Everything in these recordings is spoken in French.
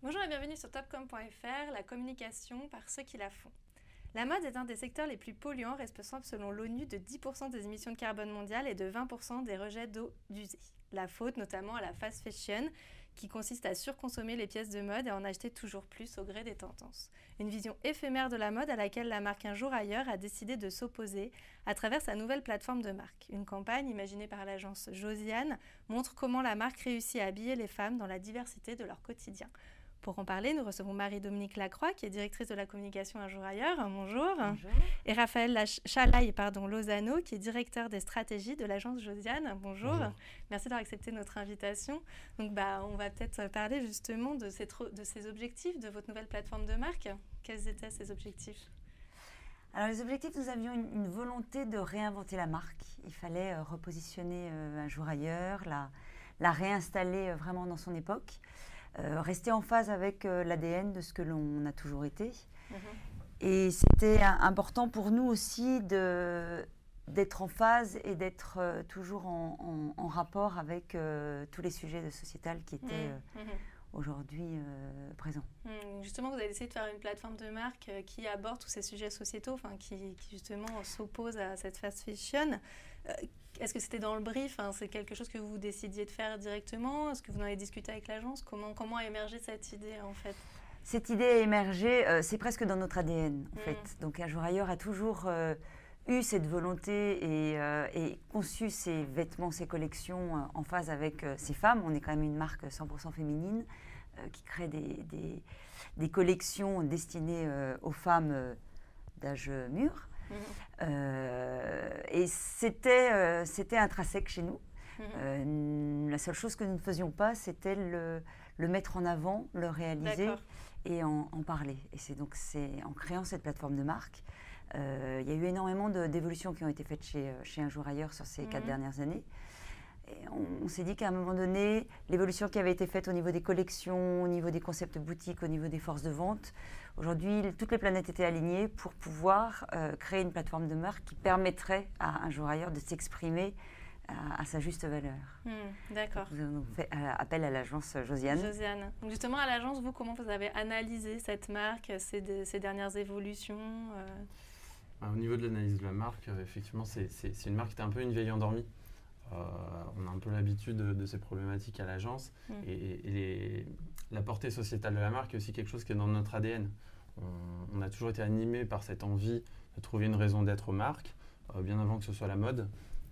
Bonjour et bienvenue sur topcom.fr, la communication par ceux qui la font. La mode est un des secteurs les plus polluants, responsable selon l'ONU de 10% des émissions de carbone mondiales et de 20% des rejets d'eau usée. La faute notamment à la fast fashion, qui consiste à surconsommer les pièces de mode et en acheter toujours plus au gré des tendances. Une vision éphémère de la mode à laquelle la marque Un Jour Ailleurs a décidé de s'opposer à travers sa nouvelle plateforme de marque. Une campagne imaginée par l'agence Josiane montre comment la marque réussit à habiller les femmes dans la diversité de leur quotidien. Pour en parler, nous recevons Marie-Dominique Lacroix, qui est directrice de la communication Un Jour Ailleurs. Bonjour. Bonjour. Et Raphaël Chalaï Lozano, qui est directeur des stratégies de l'agence Josiane. Bonjour. Bonjour. Merci d'avoir accepté notre invitation. Donc, on va peut-être parler justement de ces objectifs, de votre nouvelle plateforme de marque. Quels étaient ces objectifs ? Alors les objectifs, nous avions une volonté de réinventer la marque. Il fallait repositionner Un Jour Ailleurs, la réinstaller vraiment dans son époque. Rester en phase avec l'ADN de ce que l'on a toujours été. Et c'était important pour nous aussi d'être en phase et d'être toujours en rapport avec tous les sujets sociétals qui étaient aujourd'hui présents. Justement, vous avez essayé de faire une plateforme de marque qui aborde tous ces sujets sociétaux, qui justement s'oppose à cette fast fashion. Est-ce que c'était dans le brief, c'est quelque chose que vous décidiez de faire directement? Est-ce que vous en avez discuté avec l'agence? Comment a émergé cette idée en fait? Cette idée a émergé, c'est presque dans notre ADN en fait. Donc Un Jour Ailleurs a toujours eu cette volonté et conçu ses vêtements, ses collections en phase avec ses femmes. On est quand même une marque 100% féminine qui crée des collections destinées aux femmes d'âge mûr. Et c'était intrinsèque chez nous. La seule chose que nous ne faisions pas, c'était le mettre en avant, le réaliser et en parler. Et c'est en créant cette plateforme de marque, il y a eu énormément d'évolutions qui ont été faites chez Un Jour Ailleurs sur ces 4 dernières années. Et on s'est dit qu'à un moment donné, l'évolution qui avait été faite au niveau des collections, au niveau des concepts boutiques, au niveau des forces de vente, aujourd'hui, toutes les planètes étaient alignées pour pouvoir créer une plateforme de marque qui permettrait à Un Jour Ailleurs de s'exprimer à sa juste valeur. D'accord. Nous avons fait appel à l'agence Josiane. Donc justement, à l'agence, vous, comment vous avez analysé cette marque, ces dernières évolutions Au niveau de l'analyse de la marque, effectivement, c'est une marque qui était un peu une vieille endormie. On a un peu l'habitude de ces problématiques à l'agence et la portée sociétale de la marque est aussi quelque chose qui est dans notre ADN. On a toujours été animé par cette envie de trouver une raison d'être aux marques, bien avant que ce soit la mode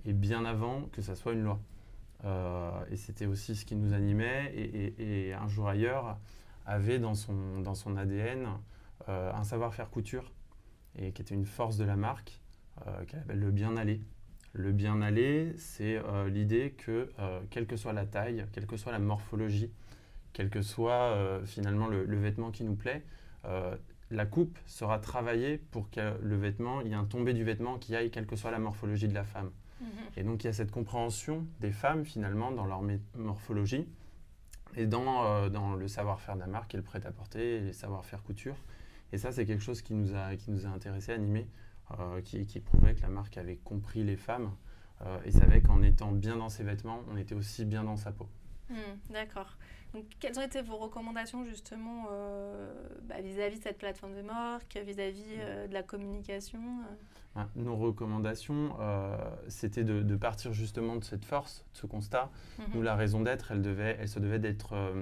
et bien avant que ça soit une loi. Et c'était aussi ce qui nous animait et Un Jour Ailleurs avait dans son ADN un savoir-faire couture et qui était une force de la marque qu'elle appelle le bien-aller. Le bien-aller, c'est l'idée que, quelle que soit la taille, quelle que soit la morphologie, quel que soit finalement le vêtement qui nous plaît, la coupe sera travaillée pour que le vêtement, il y ait un tombé du vêtement qui aille, quelle que soit la morphologie de la femme. Et donc il y a cette compréhension des femmes finalement dans leur morphologie et dans le savoir-faire de la marque et le prêt-à-porter et les savoir-faire couture. Et ça, c'est quelque chose qui nous a intéressés, animés. Qui prouvait que la marque avait compris les femmes et savait qu'en étant bien dans ses vêtements, on était aussi bien dans sa peau. D'accord. Donc, quelles ont été vos recommandations justement vis-à-vis de cette plateforme de marque, vis-à-vis de la communication Nos recommandations, c'était de partir justement de cette force, de ce constat. Nous, la raison d'être, elle se devait d'être...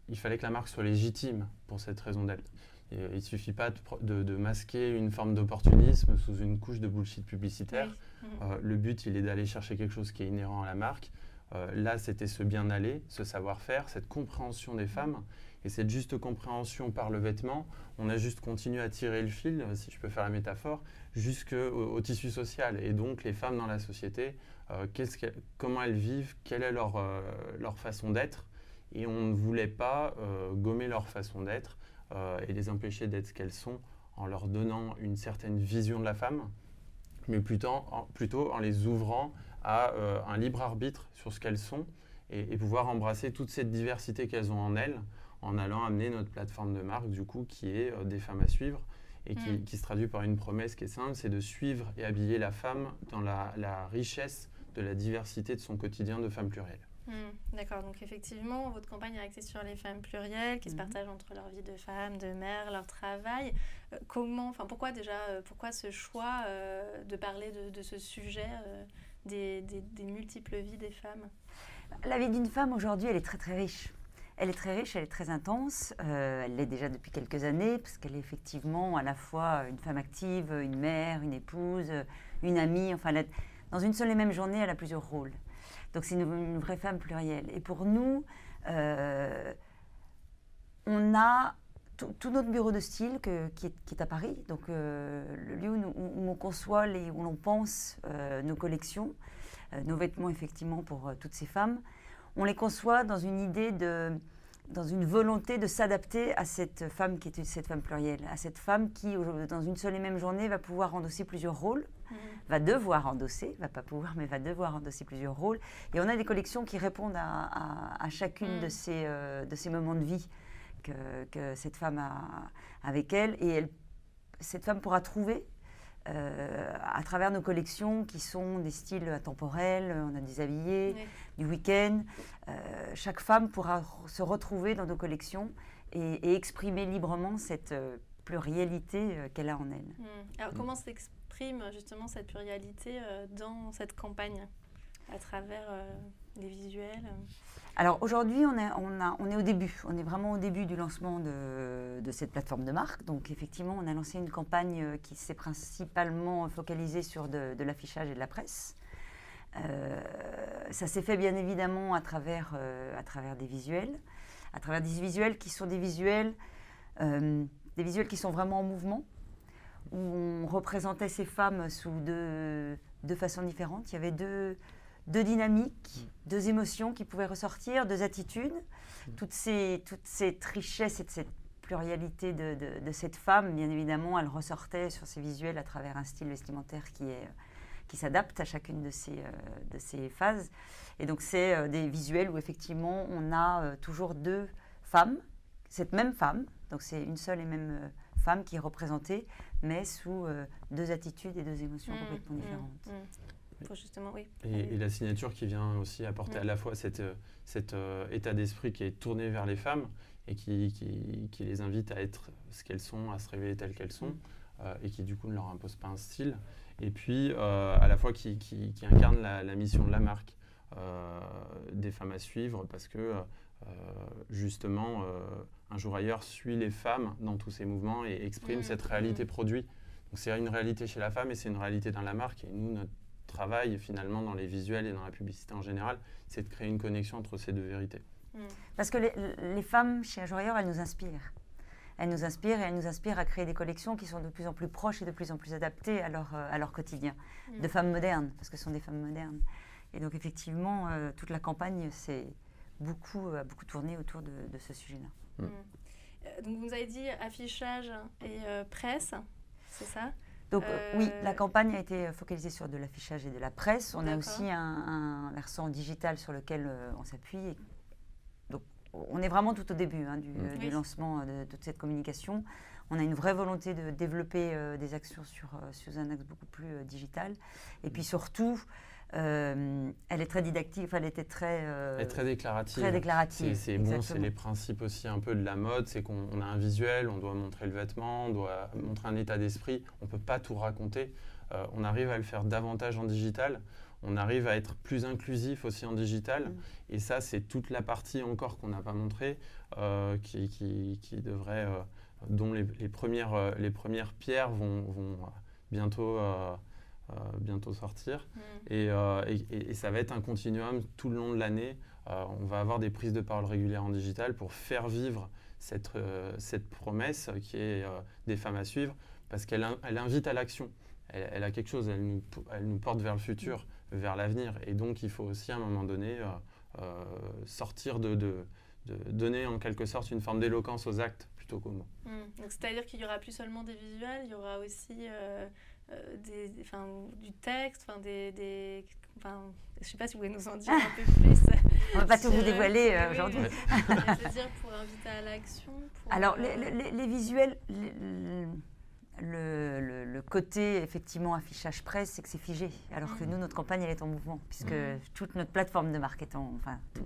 il fallait que la marque soit légitime pour cette raison d'être. Et il ne suffit pas de masquer une forme d'opportunisme sous une couche de bullshit publicitaire. Le but, il est d'aller chercher quelque chose qui est inhérent à la marque. Là, c'était ce bien-aller, ce savoir-faire, cette compréhension des femmes. Et cette juste compréhension par le vêtement, on a juste continué à tirer le fil, si je peux faire la métaphore, jusqu'au tissu social. Et donc, les femmes dans la société, comment elles vivent, quelle est leur façon d'être. Et on ne voulait pas gommer leur façon d'être. Et les empêcher d'être ce qu'elles sont en leur donnant une certaine vision de la femme, mais plutôt en les ouvrant à un libre arbitre sur ce qu'elles sont et pouvoir embrasser toute cette diversité qu'elles ont en elles en allant amener notre plateforme de marque du coup qui est des femmes à suivre et qui se traduit par une promesse qui est simple, c'est de suivre et habiller la femme dans la richesse de la diversité de son quotidien de femme plurielle. D'accord, donc effectivement, votre campagne est axée sur les femmes plurielles qui se partagent entre leur vie de femme, de mère, leur travail. Pourquoi ce choix de parler de ce sujet des multiples vies des femmes? La vie d'une femme aujourd'hui, elle est très très riche. Elle est très riche, elle est très intense. Elle l'est déjà depuis quelques années parce qu'elle est effectivement à la fois une femme active, une mère, une épouse, une amie. Enfin, dans une seule et même journée, elle a plusieurs rôles. Donc c'est une vraie femme plurielle. Et pour nous, on a tout notre bureau de style qui est à Paris, donc le lieu où on conçoit, où l'on pense nos collections, nos vêtements effectivement pour toutes ces femmes. On les conçoit dans une idée dans une volonté de s'adapter à cette femme qui est cette femme plurielle, à cette femme qui, dans une seule et même journée, va pouvoir endosser plusieurs rôles, va devoir endosser, va pas pouvoir, mais va devoir endosser plusieurs rôles. Et on a des collections qui répondent à chacune de ces moments de vie que cette femme a avec elle. Et cette femme pourra trouver, à travers nos collections qui sont des styles intemporels, on a des habillés, du week-end. Chaque femme pourra se retrouver dans nos collections et exprimer librement cette pluralité qu'elle a en elle. Alors comment s'exprime justement cette pluralité dans cette campagne à travers les visuels? Alors aujourd'hui, on est au début, on est vraiment au début du lancement de cette plateforme de marque. Donc effectivement, on a lancé une campagne qui s'est principalement focalisée sur de l'affichage et de la presse. Ça s'est fait bien évidemment à travers des visuels, qui sont des visuels qui sont vraiment en mouvement, où on représentait ces femmes sous deux façons différentes. Il y avait deux dynamiques, deux émotions qui pouvaient ressortir, deux attitudes. Toute cette richesse et cette pluralité de cette femme, bien évidemment, elle ressortait sur ces visuels à travers un style vestimentaire qui s'adapte à chacune de ces phases. Et donc, c'est des visuels où, effectivement, on a toujours deux femmes, cette même femme, donc c'est une seule et même femme qui est représentée, mais sous deux attitudes et deux émotions complètement différentes. Justement, oui. Et la signature qui vient aussi apporter à la fois cet état d'esprit qui est tourné vers les femmes et qui les invite à être ce qu'elles sont, à se révéler telles qu'elles sont, et qui du coup ne leur impose pas un style. Et puis à la fois qui incarne la mission de la marque, des femmes à suivre, parce que justement, Un jour ailleurs suit les femmes dans tous ces mouvements et exprime cette réalité produit. Donc c'est une réalité chez la femme et c'est une réalité dans la marque. Et nous, notre travail finalement dans les visuels et dans la publicité en général, c'est de créer une connexion entre ces deux vérités. Parce que les femmes chez Un jour ailleurs, elles nous inspirent. Elles nous inspirent et elles nous inspirent à créer des collections qui sont de plus en plus proches et de plus en plus adaptées à leur quotidien. De femmes modernes, parce que ce sont des femmes modernes. Et donc effectivement, toute la campagne s'est beaucoup tournée autour de ce sujet-là. Donc vous avez dit affichage et presse, c'est ça? Donc oui, la campagne a été focalisée sur de l'affichage et de la presse. On a aussi un versant digital sur lequel on s'appuie. Donc on est vraiment tout au début du lancement de toute cette communication. On a une vraie volonté de développer des actions sur un axe beaucoup plus digital. Et puis surtout, elle est très didactique, enfin, elle était très déclarative. Très déclarative. C'est bon, c'est les principes aussi un peu de la mode, c'est qu'on a un visuel, on doit montrer le vêtement, on doit montrer un état d'esprit, on ne peut pas tout raconter. On arrive à le faire davantage en digital, on arrive à être plus inclusif aussi en digital, et ça c'est toute la partie encore qu'on n'a pas montrée, qui devrait, dont les premières pierres vont bientôt sortir. Et ça va être un continuum tout le long de l'année. On va avoir des prises de parole régulières en digital pour faire vivre cette promesse qui est des femmes à suivre, parce qu'elle invite à l'action. Elle a quelque chose, elle nous porte vers le futur, vers l'avenir. Et donc, il faut aussi, à un moment donné, sortir de donner en quelque sorte une forme d'éloquence aux actes plutôt qu'aux mots. Donc, c'est-à-dire qu'il n'y aura plus seulement des visuels, il y aura aussi du texte, je ne sais pas si vous pouvez nous en dire un peu plus. On ne va pas tout vous dévoiler aujourd'hui. C'est-à-dire pour inviter à l'action. Alors, les visuels, Le côté, effectivement, affichage presse, c'est que c'est figé. Alors que nous, notre campagne, elle est en mouvement, puisque toute notre plateforme de marque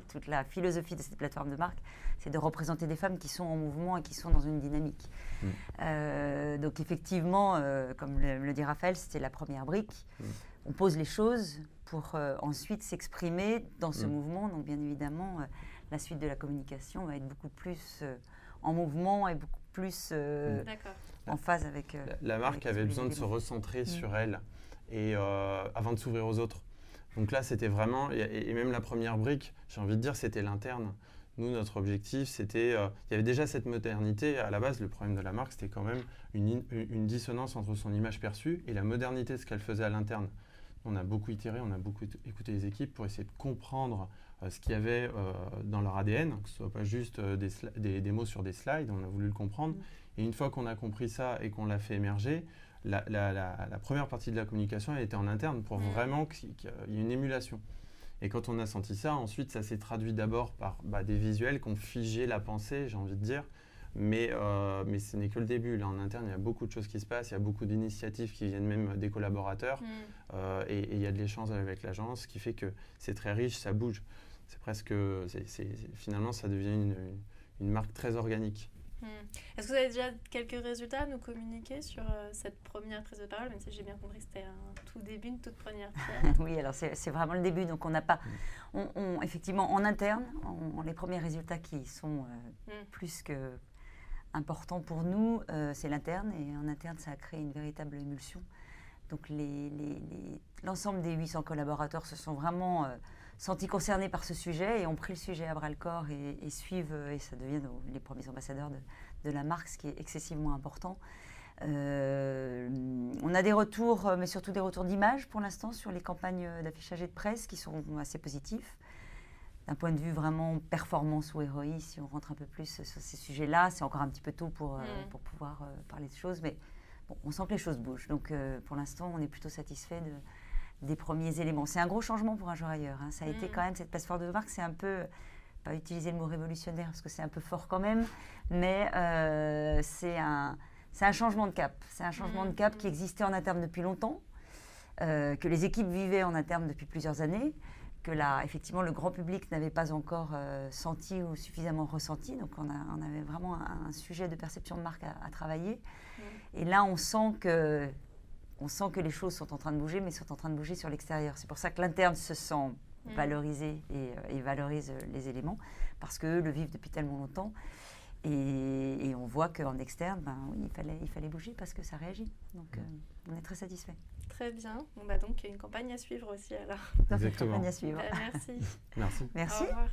toute la philosophie de cette plateforme de marque, c'est de représenter des femmes qui sont en mouvement et qui sont dans une dynamique. Donc, effectivement, comme le dit Raphaël, c'était la première brique. On pose les choses pour ensuite s'exprimer dans ce mouvement. Donc, bien évidemment, la suite de la communication va être beaucoup plus en mouvement et beaucoup plus en phase avec... la marque avait besoin de se recentrer sur elle et, avant de s'ouvrir aux autres. Donc là, c'était vraiment... Et même la première brique, j'ai envie de dire, c'était l'interne. Nous, notre objectif, c'était... il y avait déjà cette modernité. À la base, le problème de la marque, c'était quand même une dissonance entre son image perçue et la modernité de ce qu'elle faisait à l'interne. On a beaucoup itéré, on a beaucoup écouté les équipes pour essayer de comprendre ce qu'il y avait dans leur ADN, que ce ne soit pas juste des mots sur des slides, on a voulu le comprendre. Et une fois qu'on a compris ça et qu'on l'a fait émerger, la première partie de la communication a été en interne pour vraiment qu'il y ait une émulation. Et quand on a senti ça, ensuite ça s'est traduit d'abord par des visuels qui ont figé la pensée, j'ai envie de dire. Mais ce n'est que le début. Là, en interne, il y a beaucoup de choses qui se passent, il y a beaucoup d'initiatives qui viennent même des collaborateurs et il y a de l'échange avec l'agence, ce qui fait que c'est très riche, ça bouge. C'est presque, finalement, ça devient une marque très organique. Est-ce que vous avez déjà quelques résultats à nous communiquer sur cette première prise de parole, même si j'ai bien compris que c'était un tout début, une toute première pierre? Oui, alors c'est vraiment le début, donc on n'a pas... effectivement, en interne, les premiers résultats qui sont plus que importants pour nous, c'est l'interne, et en interne, ça a créé une véritable émulsion. Donc l'ensemble des 800 collaborateurs se sont vraiment... sentis concernés par ce sujet et ont pris le sujet à bras-le-corps et suivent, et ça devient les premiers ambassadeurs de la marque, ce qui est excessivement important. On a des retours, mais surtout des retours d'image pour l'instant sur les campagnes d'affichage et de presse qui sont assez positifs. D'un point de vue vraiment performance ou ROI, si on rentre un peu plus sur ces sujets-là, c'est encore un petit peu tôt pour pouvoir parler de choses, mais bon, on sent que les choses bougent. Donc pour l'instant, on est plutôt satisfait des premiers éléments. C'est un gros changement pour un jour ailleurs. Ça a été quand même, cette plateforme de marque, c'est un peu, pas utiliser le mot révolutionnaire parce que c'est un peu fort quand même, mais c'est un changement de cap. C'est un changement de cap qui existait en interne depuis longtemps, que les équipes vivaient en interne depuis plusieurs années, que là, effectivement, le grand public n'avait pas encore senti ou suffisamment ressenti. Donc, on avait vraiment un sujet de perception de marque à travailler. Et là, on sent que les choses sont en train de bouger, mais sont en train de bouger sur l'extérieur. C'est pour ça que l'interne se sent valorisé et valorise les éléments, parce qu'eux le vivent depuis tellement longtemps. Et on voit qu'en externe, oui, il fallait bouger parce que ça réagit. Donc, on est très satisfait. Très bien. Donc, une campagne à suivre aussi, alors. Exactement. Une campagne à suivre. Merci. Merci. Merci. Au revoir.